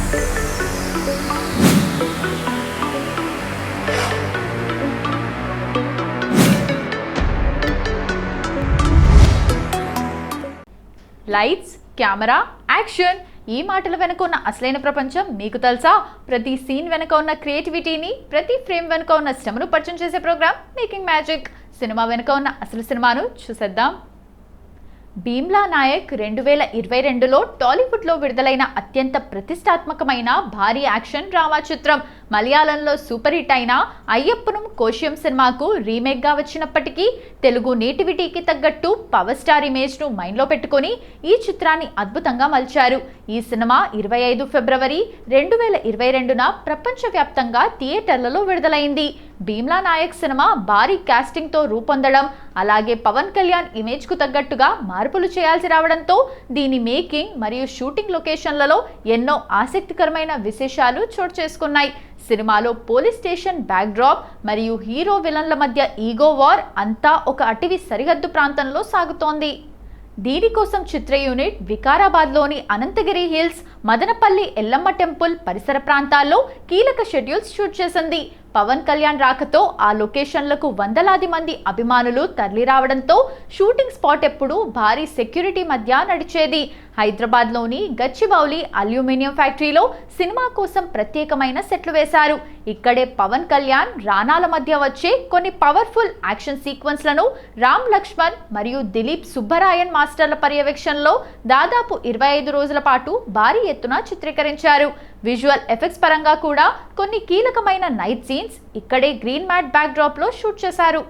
Lights, camera, action, ఈ మాటల వెనుక ఉన్న అసలైన ప్రపంచం మీకు తెలుసా? ప్రతి సీన్ వెనుక ఉన్న క్రియేటివిటీని, ప్రతి ఫ్రేమ్ వెనుక ఉన్న శ్రమను పరిచయం చేసే ప్రోగ్రామ్ మేకింగ్ మ్యాజిక్. సినిమా వెనుక ఉన్న అసలు సినిమాను చూసేద్దాం. భీమ్లా నాయక్ 2022లో టాలీవుడ్లో విడుదలైన అత్యంత ప్రతిష్టాత్మకమైన భారీ యాక్షన్ డ్రామా చిత్రం. మలయాళంలో సూపర్ హిట్ అయిన అయ్యప్పనం కోశియం సినిమాకు రీమేక్గా వచ్చినప్పటికీ తెలుగు నేటివిటీకి తగ్గట్టు పవర్ స్టార్ ఇమేజ్ను మైండ్లో పెట్టుకొని ఈ చిత్రాన్ని అద్భుతంగా మలిచారు. ఈ సినిమా 25 ఫిబ్రవరి 2022న ప్రపంచవ్యాప్తంగా థియేటర్లలో విడుదలైంది. భీమ్లా నాయక్ సినిమా భారీ కాస్టింగ్తో రూపొందడం, అలాగే పవన్ కళ్యాణ్ ఇమేజ్కు తగ్గట్టుగా మార్పులు చేయాల్సి రావడంతో దీని మేకింగ్ మరియు షూటింగ్ లొకేషన్లలో ఎన్నో ఆసక్తికరమైన విశేషాలు చోటు చేసుకున్నాయి. సినిమాలో పోలీస్ స్టేషన్ బ్యాక్డ్రాప్ మరియు హీరో విలన్ల మధ్య ఈగో వార్ అంతా ఒక అటవీ సరిహద్దు ప్రాంతంలో సాగుతోంది. దీనికోసం చిత్ర యూనిట్ వికారాబాద్లోని అనంతగిరి హిల్స్, మదనపల్లి ఎల్లమ్మ టెంపుల్ పరిసర ప్రాంతాల్లో కీలక షెడ్యూల్స్ షూట్ చేసింది. పవన్ కళ్యాణ్ రాకతో ఆ లొకేషన్లకు వందలాది మంది అభిమానులు తరలిరావడంతో షూటింగ్ స్పాట్ ఎప్పుడూ భారీ సెక్యూరిటీ మధ్య నడిచేది. హైదరాబాద్లోని గచ్చిబౌలి అల్యూమినియం ఫ్యాక్టరీలో సినిమా కోసం ప్రత్యేకమైన సెట్లు వేశారు. ఇక్కడే పవన్ కళ్యాణ్, రానాల మధ్య వచ్చే కొన్ని పవర్ఫుల్ యాక్షన్ సీక్వెన్స్లను రామ్ లక్ష్మణ్ మరియు దిలీప్ సుబ్బరాయన్ మాస్టర్ల పర్యవేక్షణలో దాదాపు 25 రోజుల పాటు భారీ ఎత్తున చిత్రీకరించారు. విజువల్ ఎఫెక్ట్స్ పరంగా కూడా కొన్ని కీలకమైన నైట్ సీన్స్ ఇక్కడే గ్రీన్ మ్యాట్ బ్యాక్డ్రాప్లో షూట్ చేశారు.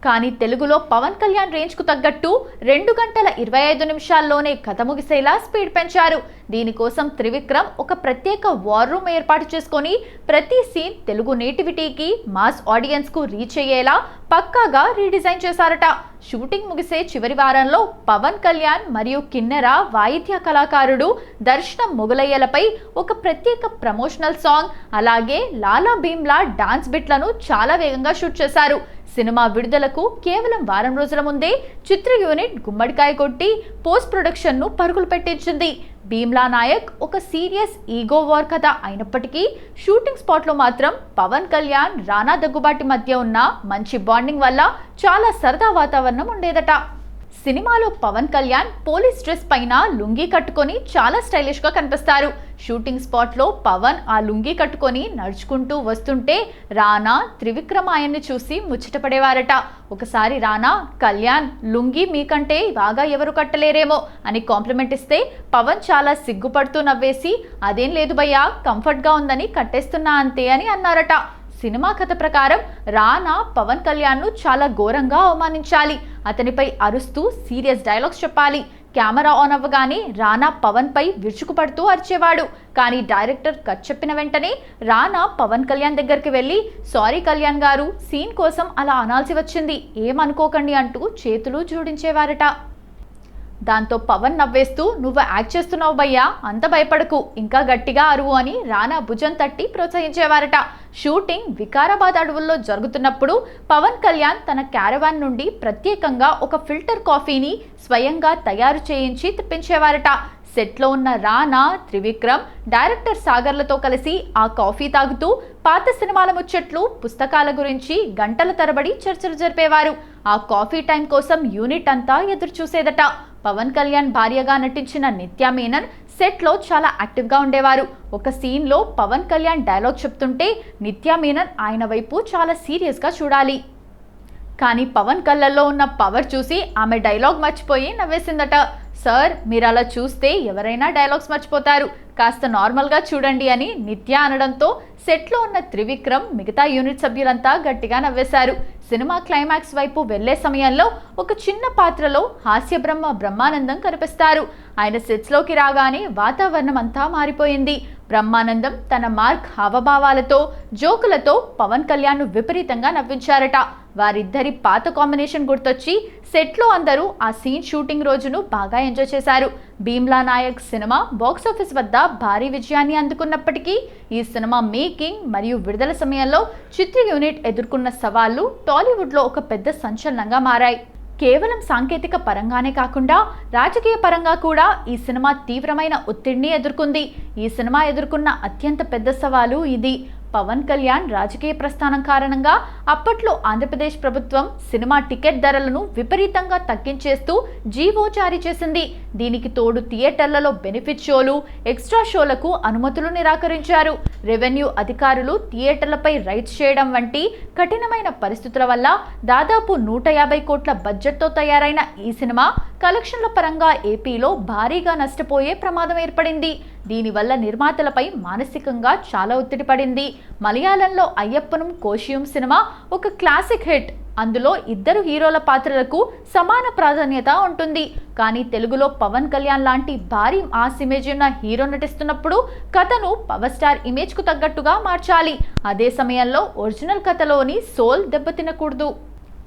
కానీ తెలుగులో పవన్ కళ్యాణ్ రేంజ్కు తగ్గట్టు 2 గంటల 25 నిమిషాల్లోనే కథ ముగిసేలా స్పీడ్ పెంచారు. దీనికోసం త్రివిక్రమ్ ఒక ప్రత్యేక వార్ రూమ్ ఏర్పాటు చేసుకొని ప్రతి సీన్ తెలుగు నేటివిటీకి, మాస్ ఆడియన్స్కు రీచ్ అయ్యేలా పక్కాగా రీడిజైన్ చేశారట. షూటింగ్ ముగిసే చివరి వారంలో పవన్ కళ్యాణ్ మరియు కిన్నెర వాయిద్య కళాకారుడు దర్శనం మొగలయ్యలపై ఒక ప్రత్యేక ప్రమోషనల్ సాంగ్, అలాగే లాలా భీమ్లా డాన్స్ బిట్లను చాలా వేగంగా షూట్ చేశారు. సినిమా విడుదలకు కేవలం వారం రోజుల ముందే చిత్ర యూనిట్ గుమ్మడికాయ కొట్టి పోస్ట్ ప్రొడక్షన్ను పరుగులు పెట్టించింది. భీమ్లా నాయక్ ఒక సీరియస్ ఈగో వార్ కథ అయినప్పటికీ షూటింగ్ స్పాట్లో మాత్రం పవన్ కళ్యాణ్, రానా దగ్గుబాటి మధ్య ఉన్న మంచి బాండింగ్ వల్ల చాలా సరదా వాతావరణం ఉండేదట. సినిమాలో పవన్ కళ్యాణ్ పోలీస్ డ్రెస్ పైన లుంగీ కట్టుకొని చాలా స్టైలిష్గా కనిపిస్తారు. షూటింగ్ స్పాట్లో పవన్ ఆ లుంగీ కట్టుకొని నడుచుకుంటూ వస్తుంటే రానా, త్రివిక్రమ్ ఆయన్ని చూసి ముచ్చటపడేవారట. ఒకసారి రానా, కళ్యాణ్ లుంగీ మీకంటే బాగా ఎవరు కట్టలేరేమో అని కాంప్లిమెంట్ ఇస్తే పవన్ చాలా సిగ్గుపడుతూ నవ్వేసి అదేం లేదు భయ్యా, కంఫర్ట్గా ఉందని కట్టేస్తున్నా అంతే అని అన్నారట. సినిమా కథ ప్రకారం రానా పవన్ కళ్యాణ్ను చాలా ఘోరంగా అవమానించాలి, అతనిపై అరుస్తూ సీరియస్ డైలాగ్స్ చెప్పాలి. కెమెరా ఆన్ అవ్వగానే రానా పవన్ పై విరుచుకుపడుతూ అరిచేవాడు. కానీ డైరెక్టర్ కట్ చెప్పిన వెంటనే రానా పవన్ కళ్యాణ్ దగ్గరికి వెళ్ళి, సారీ కళ్యాణ్ గారు, సీన్ కోసం అలా అనాల్సి వచ్చింది, ఏమనుకోకండి అంటూ చేతులు జోడించేవారట. దాంతో పవన్ నవ్వేస్తూ, నువ్వు యాక్ట్ చేస్తున్నావు భయ్యా, అంత భయపడకు, ఇంకా గట్టిగా అరువు అని రానా భుజం తట్టి ప్రోత్సహించేవారట. షూటింగ్ వికారాబాద్ అడవుల్లో జరుగుతున్నప్పుడు పవన్ కళ్యాణ్ తన క్యారవాన్ నుండి ప్రత్యేకంగా ఒక ఫిల్టర్ కాఫీని స్వయంగా తయారు చేయించి తెప్పించేవారట. సెట్లో ఉన్న రానా, త్రివిక్రమ్, డైరెక్టర్ సాగర్లతో కలిసి ఆ కాఫీ తాగుతూ పాత సినిమాల ముచ్చట్లు, పుస్తకాల గురించి గంటల తరబడి చర్చలు జరిపేవారు. ఆ కాఫీ టైం కోసం యూనిట్ అంతా ఎదురు చూసేదట. పవన్ కళ్యాణ్ భార్యగా నటించిన నిత్యా మీనన్ సెట్లో చాలా యాక్టివ్గా ఉండేవారు. ఒక సీన్లో పవన్ కళ్యాణ్ డైలాగ్ చెప్తుంటే నిత్యా మీనన్ ఆయన వైపు చాలా సీరియస్గా చూడాలి. కానీ పవన్ కళ్ళల్లో ఉన్న పవర్ చూసి ఆమె డైలాగ్ మర్చిపోయి నవ్వేసిందట. సార్, మీరు అలా చూస్తే ఎవరైనా డైలాగ్స్ మర్చిపోతారు, కాస్త నార్మల్గా చూడండి అని నిత్య అనడంతో సెట్లో ఉన్న త్రివిక్రమ్, మిగతా యూనిట్ సభ్యులంతా గట్టిగా నవ్వేశారు. సినిమా క్లైమాక్స్ వైపు వెళ్లే సమయంలో ఒక చిన్న పాత్రలో హాస్య బ్రహ్మానందం కనిపిస్తారు. ఆయన సెట్స్లోకి రాగానే వాతావరణం అంతా మారిపోయింది. బ్రహ్మానందం తన మార్క్ హావభావాలతో, జోకులతో పవన్ కళ్యాణ్ను విపరీతంగా నవ్వించారట. వారిద్దరి పాత కాంబినేషన్ గుర్తొచ్చి సెట్లో అందరూ ఆ సీన్ షూటింగ్ రోజును బాగా ఎంజాయ్ చేశారు. భీమ్లా నాయక్ సినిమా బాక్సాఫీస్ వద్ద భారీ విజయాన్ని అందుకున్నప్పటికీ ఈ సినిమా మేకింగ్ మరియు విడుదల సమయంలో చిత్ర యూనిట్ ఎదుర్కొన్న సవాళ్లు టాలీవుడ్లో ఒక పెద్ద సంచలనంగా మారాయి. కేవలం సాంకేతిక పరంగానే కాకుండా రాజకీయ పరంగా కూడా ఈ సినిమా తీవ్రమైన ఒత్తిడిని ఎదుర్కొంది. ఈ సినిమా ఎదుర్కొన్న అత్యంత పెద్ద సవాలు ఇది. పవన్ కళ్యాణ్ రాజకీయ ప్రస్థానం కారణంగా అప్పట్లో ఆంధ్రప్రదేశ్ ప్రభుత్వం సినిమా టికెట్ ధరలను విపరీతంగా తగ్గించేస్తూ జీవో జారీ చేసింది. దీనికి తోడు థియేటర్లలో బెనిఫిట్ షోలు, ఎక్స్ట్రా షోలకు అనుమతులు నిరాకరించారు. రెవెన్యూ అధికారులు థియేటర్లపై రైడ్స్ చేయడం వంటి కఠినమైన పరిస్థితుల వల్ల దాదాపు 150 కోట్ల బడ్జెట్తో తయారైన ఈ సినిమా కలెక్షన్ల పరంగా ఏపీలో భారీగా నష్టపోయే ప్రమాదం ఏర్పడింది. దీనివల్ల నిర్మాతలపై మానసికంగా చాలా ఒత్తిడి పడింది. మలయాళంలో అయ్యప్పనం కోశియం సినిమా ఒక క్లాసిక్ హిట్. అందులో ఇద్దరు హీరోల పాత్రలకు సమాన ప్రాధాన్యత ఉంటుంది. కానీ తెలుగులో పవన్ కళ్యాణ్ లాంటి భారీ మాస్ ఇమేజ్ ఉన్న హీరో నటిస్తున్నప్పుడు కథను పవర్ స్టార్ ఇమేజ్ కు తగ్గట్టుగా మార్చాలి. అదే సమయంలో ఒరిజినల్ కథలోని సోల్ దెబ్బతినకూడదు.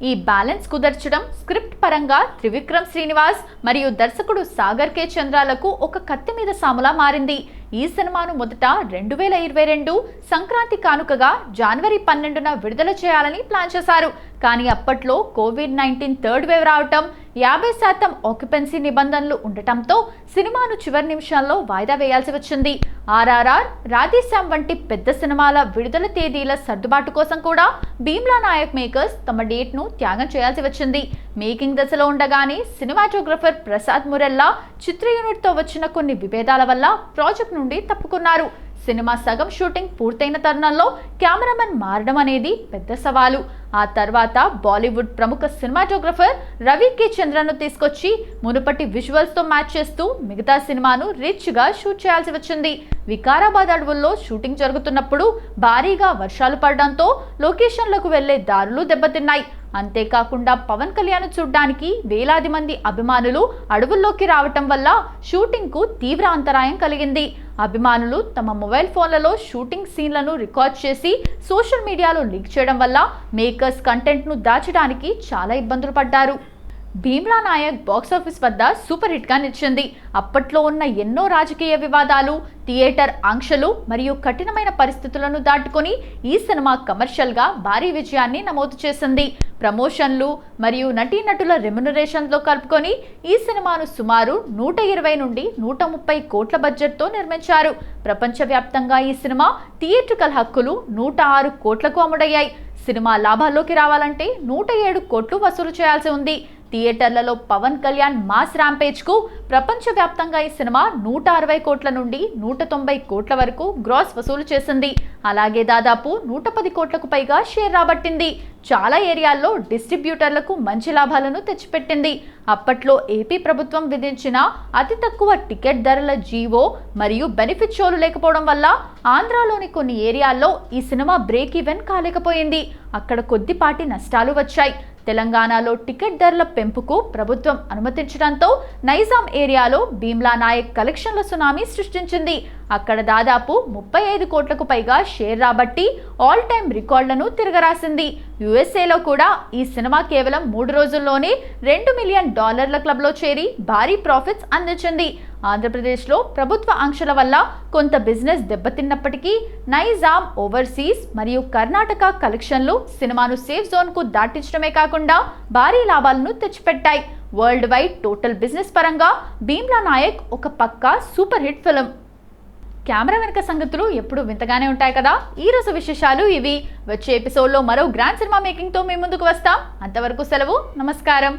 ఈ బ్యాలెన్స్ కుదర్చడం స్క్రిప్ట్ పరంగా త్రివిక్రమ్ శ్రీనివాస్ మరియు దర్శకుడు సాగర్ కే చంద్రాలకు ఒక కత్తి మీద సాములా మారింది. ఈ సినిమాను మొదట 2022 సంక్రాంతి కానుకగా జనవరి 12న విడుదల చేయాలని ప్లాన్ చేశారు. కానీ అప్పట్లో కోవిడ్-19 థర్డ్ వేవ్ రావటం, 50% ఆక్యుపెన్సీ నిబంధనలు ఉండటంతో సినిమాను చివరి నిమిషాల్లో వాయిదా వేయాల్సి వచ్చింది. ఆర్ఆర్ఆర్, రాధేశ్యామ్ వంటి పెద్ద సినిమాల విడుదల తేదీల సర్దుబాటు కోసం కూడా భీమ్లా నాయక్ మేకర్స్ తమ డేట్ను త్యాగం చేయాల్సి వచ్చింది. మేకింగ్ దశలో ఉండగానే సినిమాటోగ్రఫర్ ప్రసాద్ మురెల్లా చిత్ర యూనిట్తో వచ్చిన కొన్ని విభేదాల వల్ల ప్రాజెక్ట్ నుండి తప్పుకున్నారు. సినిమా సగం షూటింగ్ పూర్తయిన తరుణంలో కెమెరామెన్ మారడం అనేది పెద్ద సవాలు. ఆ తర్వాత బాలీవుడ్ ప్రముఖ సినిమాటోగ్రఫర్ రవి కే చంద్రను తీసుకొచ్చి మునుపటి విజువల్స్తో మ్యాచ్ చేస్తూ మిగతా సినిమాను రిచ్గా షూట్ చేయాల్సి వచ్చింది. వికారాబాద్ అడవుల్లో షూటింగ్ జరుగుతున్నప్పుడు భారీగా వర్షాలు పడడంతో లొకేషన్లకు వెళ్లే దారులు దెబ్బతిన్నాయి. అంతేకాకుండా పవన్ కళ్యాణ్ చూడ్డానికి వేలాది మంది అభిమానులు అడవుల్లోకి రావటం వల్ల షూటింగ్కు తీవ్ర అంతరాయం కలిగింది. అభిమానులు తమ మొబైల్ ఫోన్లలో షూటింగ్ సీన్లను రికార్డ్ చేసి సోషల్ మీడియాలో లీక్ చేయడం వల్ల మేకర్స్ కంటెంట్ను దాచడానికి చాలా ఇబ్బందులు పడ్డారు. భీమ్లా నాయక్ బాక్సాఫీస్ వద్ద సూపర్ హిట్గా నిలిచింది. అప్పట్లో ఉన్న ఎన్నో రాజకీయ వివాదాలు, థియేటర్ ఆంక్షలు మరియు కఠినమైన పరిస్థితులను దాటుకొని ఈ సినిమా కమర్షియల్గా భారీ విజయాన్ని నమోదు చేసింది. ప్రమోషన్లు మరియు నటీనటుల రెమ్యునరేషన్తో కలుపుకొని ఈ సినిమాను సుమారు 120 నుండి 130 కోట్ల బడ్జెట్తో నిర్మించారు. ప్రపంచవ్యాప్తంగా ఈ సినిమా థియేట్రికల్ హక్కులు 106 కోట్లకు అమ్ముడయ్యాయి. సినిమా లాభాల్లోకి రావాలంటే 107 కోట్లు వసూలు చేయాల్సి ఉంది. థియేటర్లలో పవన్ కళ్యాణ్ మాస్ ర్యాంపేజ్కు ప్రపంచవ్యాప్తంగా ఈ సినిమా 160 కోట్ల నుండి 190 కోట్ల వరకు గ్రాస్ వసూలు చేసింది. అలాగే దాదాపు 110 కోట్లకు పైగా షేర్ రాబట్టింది. చాలా ఏరియాల్లో డిస్ట్రిబ్యూటర్లకు మంచి లాభాలను తెచ్చిపెట్టింది. అప్పట్లో ఏపీ ప్రభుత్వం విధించిన అతి తక్కువ టికెట్ ధరల జీవో మరియు బెనిఫిట్ షోలు లేకపోవడం వల్ల ఆంధ్రాలోని కొన్ని ఏరియాల్లో ఈ సినిమా బ్రేక్ ఈవెన్ కాలేకపోయింది. అక్కడ కొద్దిపాటి నష్టాలు వచ్చాయి. తెలంగాణలో టికెట్ ధరల పెంపుకు ప్రభుత్వం అనుమతించడంతో నైజాం ఏరియాలో భీమ్లా నాయక్ కలెక్షన్ల సునామీ సృష్టించింది. అక్కడ దాదాపు 35 కోట్లకు పైగా షేర్ రాబట్టి ఆల్ టైమ్ రికార్డులను తిరగరాసింది. యుఎస్ఏలో కూడా ఈ సినిమా కేవలం 3 రోజుల్లోనే $2 మిలియన్ క్లబ్లో చేరి భారీ ప్రాఫిట్స్ అందించింది. ఆంధ్రప్రదేశ్లో ప్రభుత్వ ఆంక్షల వల్ల కొంత బిజినెస్ దెబ్బతిన్నప్పటికీ నైజాం, ఓవర్సీస్ మరియు కర్ణాటక కలెక్షన్లు సినిమాను సేఫ్ జోన్కు దాటించడమే కాకుండా భారీ లాభాలను తెచ్చిపెట్టాయి. వరల్డ్ వైడ్ టోటల్ బిజినెస్ పరంగా భీమ్లా నాయక్ ఒక పక్కా సూపర్ హిట్ ఫిలిం. కెమెరా వెనుక సంగతులు ఎప్పుడు వింతగానే ఉంటాయి కదా. ఈ రోజు విశేషాలు ఇవి. వచ్చే ఎపిసోడ్లో మరో గ్రాండ్ సినిమా మేకింగ్తో మీ ముందుకు వస్తాం. అంతవరకు సెలవు, నమస్కారం.